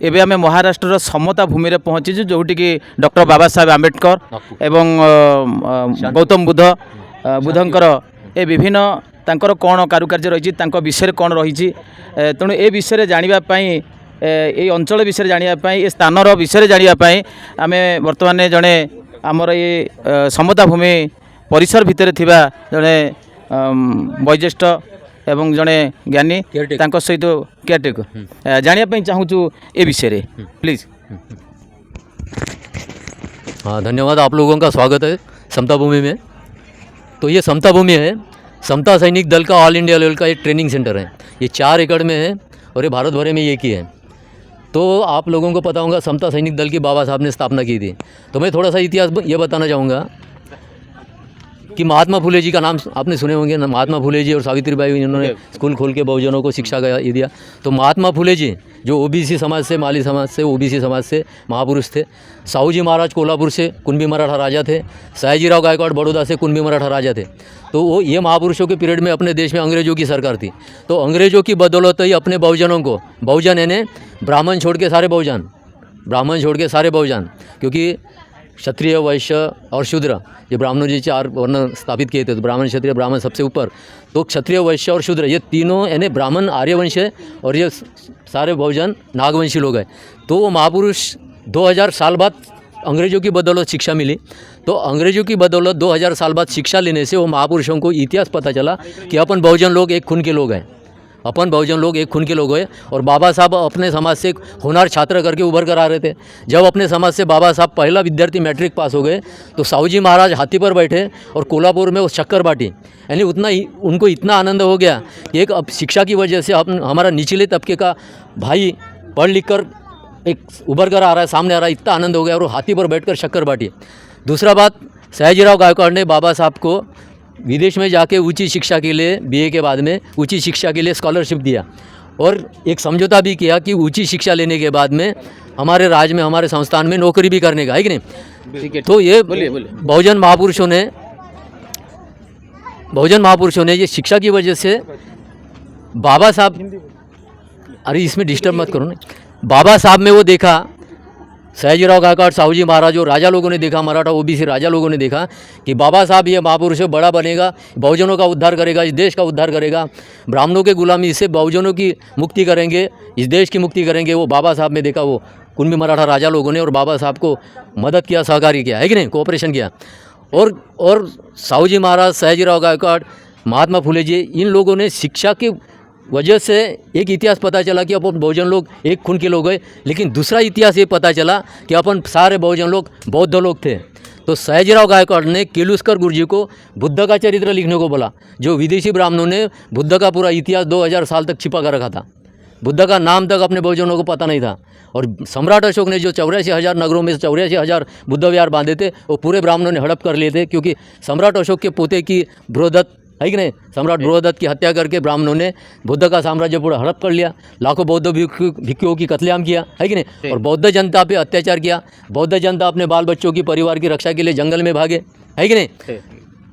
एबे आमे महाराष्ट्र समता भूमि रे पहुँचीचु जोटिकी डॉक्टर बाबा साहेब आम्बेडकर एवं गौतम बुद्धंकर ए विभिन्न तांकर कौन कारुकार्य रही विषय कौन रही तेणु ए विषय जानिबा पई ए अंचल विषय जानिबा ए स्थानर विषय जानिबा आमे वर्तमान जड़े आमर ये समता भूमि परिसर भितर थिबा जड़े वयोज्येष्ठ एवं जड़े ज्ञानी तांको सहित केयरटेकर जानिबा चाहूँ ए विषय रे प्लीज। हाँ, धन्यवाद। आप लोगों का स्वागत है समता भूमि में। तो ये समता भूमि है, समता सैनिक दल का ऑल इंडिया लेवल का एक ट्रेनिंग सेंटर है। ये 4 एकड़ में है और ये भारत भर में एक ही है। तो आप लोगों को पता होगा समता सैनिक दल की बाबा साहब ने स्थापना की थी। तो मैं थोड़ा सा इतिहास ये बताना चाहूँगा कि महात्मा फुले जी का नाम आपने सुने होंगे ना। महात्मा फुले जी और सावित्रीबाई इन्होंने स्कूल खोल के बहुजनों को शिक्षा का ये दिया। तो महात्मा फुले जी जो ओबीसी समाज से, माली समाज से, ओबीसी समाज से महापुरुष थे। साहू जी महाराज कोल्हापुर से कुणबी मराठा राजा थे। सयाजीराव गायकवाड़ बड़ौदा से कुणबी मराठा राजा थे। तो वो ये महापुरुषों के पीरियड में अपने देश में अंग्रेजों की सरकार थी। तो अंग्रेजों की बदौलत ही अपने बहुजनों को, बहुजन यानी ब्राह्मण छोड़ के सारे बहुजन, ब्राह्मण छोड़ के सारे बहुजन, क्योंकि क्षत्रिय, वैश्य और शूद्र ये ब्राह्मणों जी 4 वर्ण स्थापित किए थे। तो ब्राह्मण, क्षत्रिय, ब्राह्मण सबसे ऊपर। तो क्षत्रिय, वैश्य और शूद्र ये तीनों यानी ब्राह्मण आर्यवंश है और ये सारे बहुजन नागवंशी लोग हैं। तो वो महापुरुष 2000 साल बाद अंग्रेज़ों की बदौलत शिक्षा मिली। तो अंग्रेज़ों की बदौलत 2000 साल बाद शिक्षा लेने से वो महापुरुषों को इतिहास पता चला कि अपन बहुजन लोग एक खून के लोग हैं, अपन बहुजन लोग एक खून के लोग हैं। और बाबा साहब अपने समाज से होनहार छात्र करके उभर कर आ रहे थे। जब अपने समाज से बाबा साहब पहला विद्यार्थी मैट्रिक पास हो गए तो साहू जी महाराज हाथी पर बैठे और कोल्हापुर में वो शक्कर बाटी। यानी उतना ही उनको इतना आनंद हो गया कि एक अब शिक्षा की वजह से हमारा निचले तबके का भाई पढ़ लिख कर एक उभर कर आ रहा है, सामने आ रहा है, इतना आनंद हो गया और वो हाथी पर बैठ कर शक्कर बाटी। दूसरा बात, सयाजीराव गायकवाड़ ने बाबा साहब को विदेश में जाके ऊंची शिक्षा के लिए, बीए के बाद में ऊंची शिक्षा के लिए स्कॉलरशिप दिया और एक समझौता भी किया कि ऊंची शिक्षा लेने के बाद में हमारे राज्य में, हमारे संस्थान में नौकरी भी करने का, है कि नहीं। तो ये बहुजन महापुरुषों ने ये शिक्षा की वजह से बाबा साहब, अरे इसमें डिस्टर्ब मत करो ना, बाबा साहब में वो देखा, सयाजीराव गायकवाड़, साहू जी महाराज और राजा लोगों ने देखा, मराठा ओबीसी राजा लोगों ने देखा कि बाबा साहब ये महापुरुष बड़ा बनेगा, बहुजनों का उद्धार करेगा, इस देश का उद्धार करेगा, ब्राह्मणों के गुलामी से बहुजनों की मुक्ति करेंगे, इस देश की मुक्ति करेंगे। वो बाबा साहब में देखा, वो कुणबी मराठा राजा लोगों ने और बाबा साहब को मदद किया, सहकारी किया, है कि नहीं, कोऑपरेशन किया। और साहू जी महाराज, सयाजीराव गायकवाड़, महात्मा फुले जी, इन लोगों ने शिक्षा की वजह से एक इतिहास पता चला कि अपन बहुजन लोग एक खून के लोग हैं। लेकिन दूसरा इतिहास ये पता चला कि अपन सारे बहुजन लोग बौद्ध लोग थे। तो सयाजीराव गायकवाड़ ने केलुस्कर गुरुजी को बुद्ध का चरित्र लिखने को बोला। जो विदेशी ब्राह्मणों ने बुद्ध का पूरा इतिहास 2000 साल तक छिपा कर रखा था, बुद्ध का नाम तक अपने बहुजनों को पता नहीं था। और सम्राट अशोक ने जो 84,000 नगरों में 84,000 बुद्ध विहार बांधे थे, वो पूरे ब्राह्मणों ने हड़प कर लिए थे। क्योंकि सम्राट अशोक के पोते की बृहदत्त, है कि नहीं, सम्राट बृहदत्त की हत्या करके ब्राह्मणों ने बुद्ध का साम्राज्य पूरा हड़प कर लिया। लाखों बौद्ध भिक्षुओं की कत्लेआम किया, है कि नहीं, और बौद्ध जनता पे अत्याचार किया। बौद्ध जनता अपने बाल बच्चों की, परिवार की रक्षा के लिए जंगल में भागे, है कि नहीं।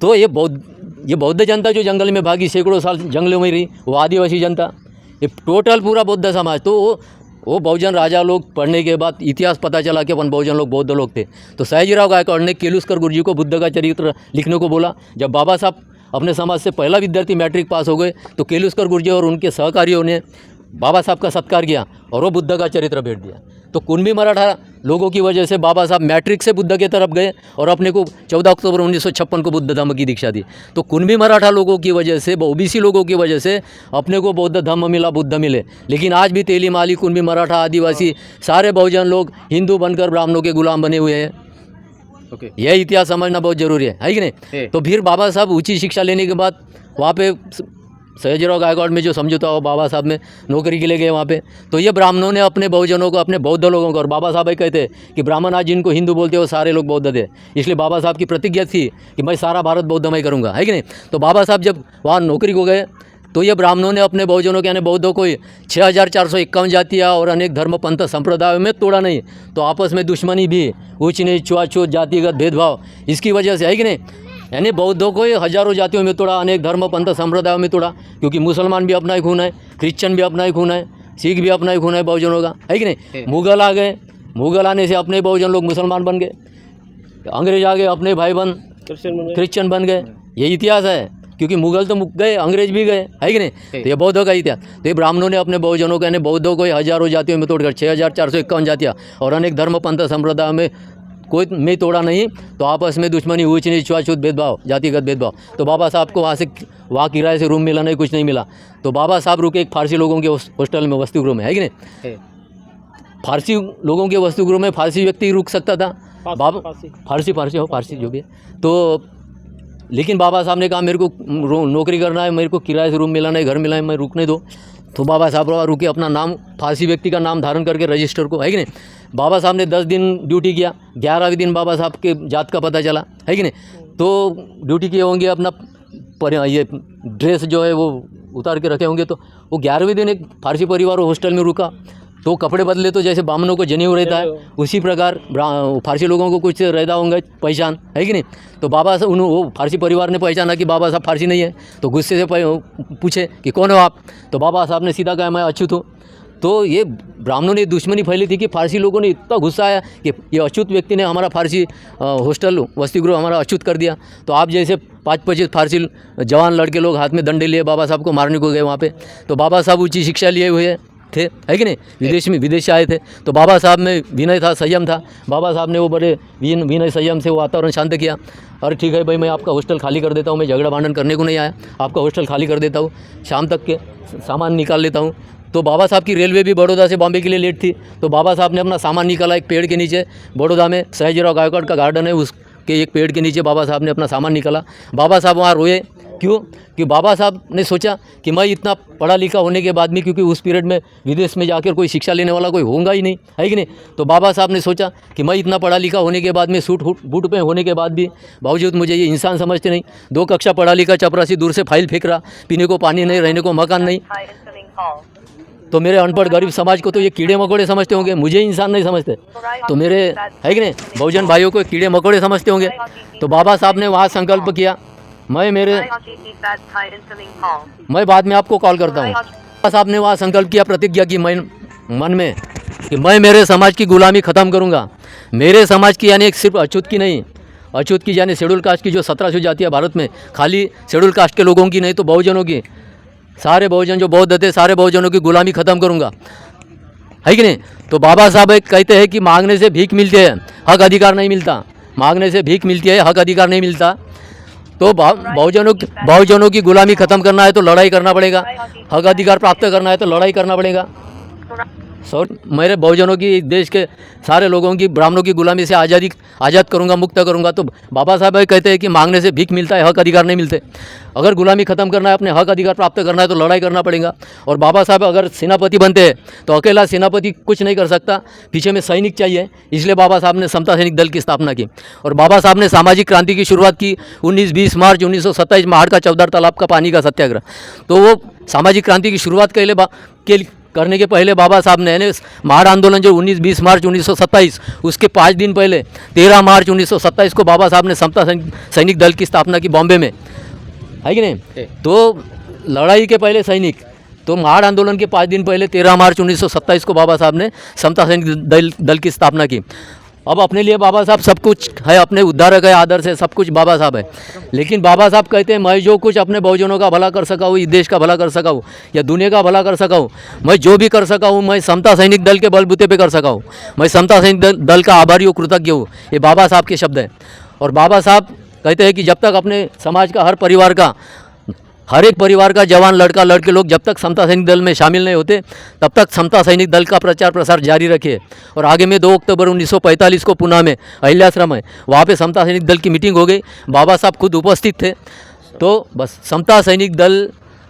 तो ये बौद्ध जनता जो जंगल में भागी, सैकड़ों साल जंगलों में रही, वो आदिवासी जनता, ये टोटल पूरा बौद्ध समाज। तो वो बहुजन राजा लोग पढ़ने के बाद इतिहास पता चला कि अपन बहुजन लोग बौद्ध लोग थे। तो सयाजीराव गायकवाड़ ने केलुस्कर गुरुजी को बुद्ध का चरित्र लिखने को बोला। जब बाबा साहब अपने समाज से पहला विद्यार्थी मैट्रिक पास हो गए तो केलुस्कर गुरुजी और उनके सहकारियों ने बाबा साहब का सत्कार किया और वो बुद्ध का चरित्र भेंट दिया। तो कुणबी मराठा लोगों की वजह से बाबा साहब मैट्रिक से बुद्ध के तरफ गए और अपने को 14 अक्टूबर 1956 को बुद्ध धम्म की दीक्षा दी। तो कुणबी मराठा लोगों की वजह से, ओबीसी लोगों की वजह से अपने को बौद्ध धम्म मिला, बुद्ध मिले। लेकिन आज भी तेली, माली, कुणबी मराठा, आदिवासी सारे बहुजन लोग हिंदू बनकर ब्राह्मणों के गुलाम बने हुए हैं। यह इतिहास समझना बहुत जरूरी है कि नहीं। तो फिर बाबा साहब ऊंची शिक्षा लेने के बाद वहाँ पे सयाजीराव गायकवाड़ में जो समझौता हो, बाबा साहब में नौकरी के लिए गए वहाँ पे। तो ये ब्राह्मणों ने अपने बहुजनों को, अपने बौद्ध लोगों को, और बाबा साहब ही कहते कि ब्राह्मण आज जिनको हिंदू बोलते हो सारे लोग बौद्ध थे। इसलिए बाबा साहब की प्रतिज्ञा थी कि मैं सारा भारत बौद्धमय करूँगा, है कि नहीं। तो बाबा साहब जब वहाँ नौकरी को गए तो ये ब्राह्मणों ने अपने बहुजनों के, यानी बौद्धों को 6451 जातियाँ और अनेक धर्म पंथ संप्रदायों में तोड़ा नहीं। तो आपस में दुश्मनी भी, ऊंच नीच, छुआछूत, जातिगत भेदभाव, इसकी वजह से, है कि नहीं। यानी बौद्धों को हजारों जातियों में तोड़ा, अनेक धर्म पंथ संप्रदायों में तोड़ा। क्योंकि मुसलमान भी अपना ही खून है, क्रिश्चियन भी अपना ही खून है, सिख भी अपना ही खून है बहुजनों का, है कि नहीं। मुग़ल आ गए, मुग़ल आने से अपने बहुजन लोग मुसलमान बन गए, अंग्रेज आ गए अपने भाई बन क्रिश्चियन बन गए। ये इतिहास है, क्योंकि मुग़ल तो गए, अंग्रेज भी गए, है कि नहीं। तो ये बौद्धों का इतिहास। तो ये ब्राह्मणों ने अपने बहुजनों को, यानी बौद्धों को हज़ारों जातियों में तोड़कर 6451 जातियाँ और अनेक धर्म पंथ संप्रदाय में कोई में तोड़ा नहीं। तो आपस में दुश्मनी, ऊंच नीच, छुआछूत भेदभाव, जातिगत भेदभाव। तो बाबा साहब को वहाँ किराए से रूम मिला नहीं, कुछ नहीं मिला। तो बाबा साहब रुके एक फारसी लोगों के हॉस्टल में, वसतिगृह में, है कि नहीं। फारसी लोगों के वसतिगृह में फारसी व्यक्ति रुक सकता था, बाबा फारसी जो भी है। तो लेकिन बाबा साहब ने कहा मेरे को नौकरी करना है, मेरे को किराए से रूम मिला नहीं, घर मिला है, मैं रुकने दो। तो बाबा साहब रुके, अपना नाम फारसी व्यक्ति का नाम धारण करके रजिस्टर को, है कि नहीं। बाबा साहब ने 10 दिन ड्यूटी किया, 11वें दिन बाबा साहब के जात का पता चला, है कि नहीं। तो ड्यूटी किए होंगे, अपना ये ड्रेस जो है वो उतार के रखे होंगे। तो वो 11वें दिन एक फारसी परिवार हॉस्टल में रुका, तो कपड़े बदले तो जैसे बामनों को जनेऊ रहता है, उसी प्रकार फारसी लोगों को कुछ रहता होंगे पहचान, है कि नहीं। तो बाबा साहब वो फारसी परिवार ने पहचाना कि बाबा साहब फारसी नहीं है, तो गुस्से से पूछे कि कौन हो आप। तो बाबा साहब ने सीधा कहा मैं अछूत हूँ। तो ये ब्राह्मणों ने दुश्मनी फैली थी कि फारसी लोगों ने इतना गुस्सा आया कि ये अछूत व्यक्ति ने हमारा फारसी हॉस्टल वसतिगृह हमारा अछूत कर दिया। तो आप जैसे 5-25 फारसी जवान लड़के लोग हाथ में डंडे लिए बाबा साहब को मारने को गए वहाँ पे। तो बाबा साहब ऊँची शिक्षा लिए हुए थे, है कि नहीं, विदेश से आए थे। तो बाबा साहब में विनय था, संयम था। बाबा साहब ने वो बड़े विनय संयम से वो वातावरण शांत किया। अरे ठीक है भाई, मैं आपका हॉस्टल खाली कर देता हूँ, मैं झगड़ा भांडन करने को नहीं आया, आपका हॉस्टल खाली कर देता हूँ, शाम तक के सामान निकाल लेता हूँ। तो बाबा साहब की रेलवे भी बड़ौदा से बॉम्बे के लिए लेट थी। तो बाबा साहब ने अपना सामान निकाला, एक पेड़ के नीचे, बड़ौदा में सयाजीराव गायकवाड़ का गार्डन है, उसके एक पेड़ के नीचे बाबा साहब ने अपना सामान निकाला। बाबा साहब वहाँ रोए, क्यों कि बाबा साहब ने सोचा कि मैं इतना पढ़ा लिखा होने के बाद भी, क्योंकि उस पीरियड में विदेश में जाकर कोई शिक्षा लेने वाला कोई होगा ही नहीं, है कि नहीं। तो बाबा साहब ने सोचा कि मैं इतना पढ़ा लिखा होने के बाद में, सूट बूट पे होने के बाद भी बावजूद मुझे ये इंसान समझते नहीं। 2 कक्षा पढ़ा लिखा चपरासी दूर से फाइल फेंक रहा, पीने को पानी नहीं, रहने को मकान नहीं। तो मेरे अनपढ़ गरीब समाज को तो ये कीड़े मकोड़े समझते होंगे, मुझे इंसान नहीं समझते। तो मेरे, है कि नहीं, बहुजन भाइयों को कीड़े मकोड़े समझते होंगे। तो बाबा साहब ने वहाँ संकल्प किया, मैं बाद में आपको कॉल करता हूँ। बाबा साहब ने वहाँ संकल्प किया, प्रतिज्ञा की मन में कि मैं मेरे समाज की गुलामी ख़त्म करूँगा। मेरे समाज की, यानी एक सिर्फ अछूत की नहीं, अछूत की यानी शेड्यूल कास्ट की जो 1700 जातियाँ भारत में, खाली शेड्यूल कास्ट के लोगों की नहीं, तो बहुजनों की, सारे बहुजन जो बौद्ध थे, सारे बहुजनों की गुलामी ख़त्म करूँगा, है कि नहीं। तो बाबा साहब एक कहते हैं कि मांगने से भीख मिलती है, हक अधिकार नहीं मिलता। मांगने से भीख मिलती है, हक अधिकार नहीं मिलता। तो बहुजनों की गुलामी ख़त्म करना है तो लड़ाई करना पड़ेगा, हक अधिकार प्राप्त करना है तो लड़ाई करना पड़ेगा। मेरे बहुजनों की, देश के सारे लोगों की, ब्राह्मणों की गुलामी से आज़ाद करूँगा, मुक्त करूँगा। तो बाबा साहब कहते हैं कि मांगने से भीख मिलता है, हक अधिकार नहीं मिलते। अगर गुलामी ख़त्म करना है, अपने हक अधिकार प्राप्त करना है तो लड़ाई करना पड़ेगा। और बाबा साहब अगर सेनापति बनते हैं तो अकेला सेनापति कुछ नहीं कर सकता, पीछे में सैनिक चाहिए। इसलिए बाबा साहब ने समता सैनिक दल की स्थापना की। और बाबा साहब ने सामाजिक क्रांति की शुरुआत की 19-20 मार्च 1927 महाड़ का चौदार तालाब का पानी का सत्याग्रह। तो वो सामाजिक क्रांति की शुरुआत करने के पहले बाबा साहब ने महाड़ आंदोलन जो 19-20 मार्च 1927, उसके 5 दिन पहले 13 मार्च 1927 को बाबा साहब ने समता सैनिक दल की स्थापना की बॉम्बे में, है कि नहीं। तो लड़ाई के पहले सैनिक, तो महाड़ आंदोलन के 5 दिन पहले 13 मार्च 1927 को बाबा साहब ने समता सैनिक दल की स्थापना की। अब अपने लिए बाबा साहब सब कुछ है, अपने उद्धारक है, आदर्श है, सब कुछ बाबा साहब है। लेकिन बाबा साहब कहते हैं मैं जो कुछ अपने बहुजनों का भला कर सका हूँ, इस देश का भला कर सका हूँ या दुनिया का भला कर सका हूँ, मैं जो भी कर सका हूँ मैं समता सैनिक दल के बलबूते पे कर सका हूँ। मैं समता सैनिक दल का आभारी हूँ, कृतज्ञ हूँ। ये बाबा साहब के शब्द हैं। और बाबा साहब कहते हैं कि जब तक अपने समाज का हर एक परिवार का जवान लड़का लड़के लोग जब तक समता सैनिक दल में शामिल नहीं होते, तब तक समता सैनिक दल का प्रचार प्रसार जारी रखिए। और आगे में 2 अक्टूबर 1945 को पुणे में अहिल्याश्रम है, वहाँ पे समता सैनिक दल की मीटिंग हो गई, बाबा साहब खुद उपस्थित थे। तो बस समता सैनिक दल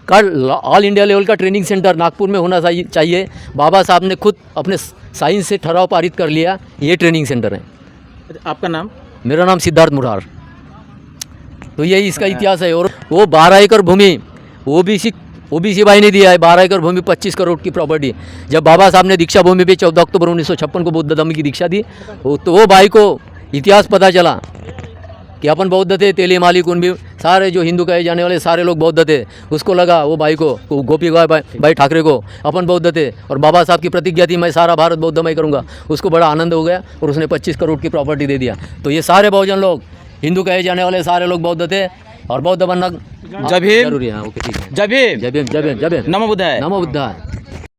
का ऑल इंडिया लेवल का ट्रेनिंग सेंटर नागपुर में होना चाहिए। बाबा साहब ने खुद अपने साइंस से ठहराव पारित कर लिया, ये ट्रेनिंग सेंटर है। आपका नाम? मेरा नाम सिद्धार्थ मुरार। तो यही इसका इतिहास है। और वो 12 एकड़ भूमि ओबीसी भाई ने दिया है, 12 एकड़ भूमि 25 करोड़ की प्रॉपर्टी। जब बाबा साहब ने दीक्षा भूमि पे 14 अक्टूबर 1956 को बौद्ध धर्म की दीक्षा दी, तो वो भाई को इतिहास पता चला कि अपन बौद्ध थे, तेली माली कुंभी सारे जो हिंदू कहे जाने वाले सारे लोग बौद्ध थे। उसको लगा वो भाई को गोपी गाय भाई ठाकरे को अपन बौद्ध थे और बाबा साहब की प्रतिज्ञा थी मैं सारा भारत बौद्धमय करूँगा। उसको बड़ा आनंद हो गया और उसने 25 करोड़ की प्रॉपर्टी दे दिया। तो ये सारे बहुजन लोग हिंदू कहे जाने वाले सारे लोग बौद्ध थे और बौद्ध बनना जय भीम। जरूरी है। ओके ठीक है। जय भीम। जय भीम जय भीम जय भीम। नमो बुद्धाय। नमो बुद्धाय।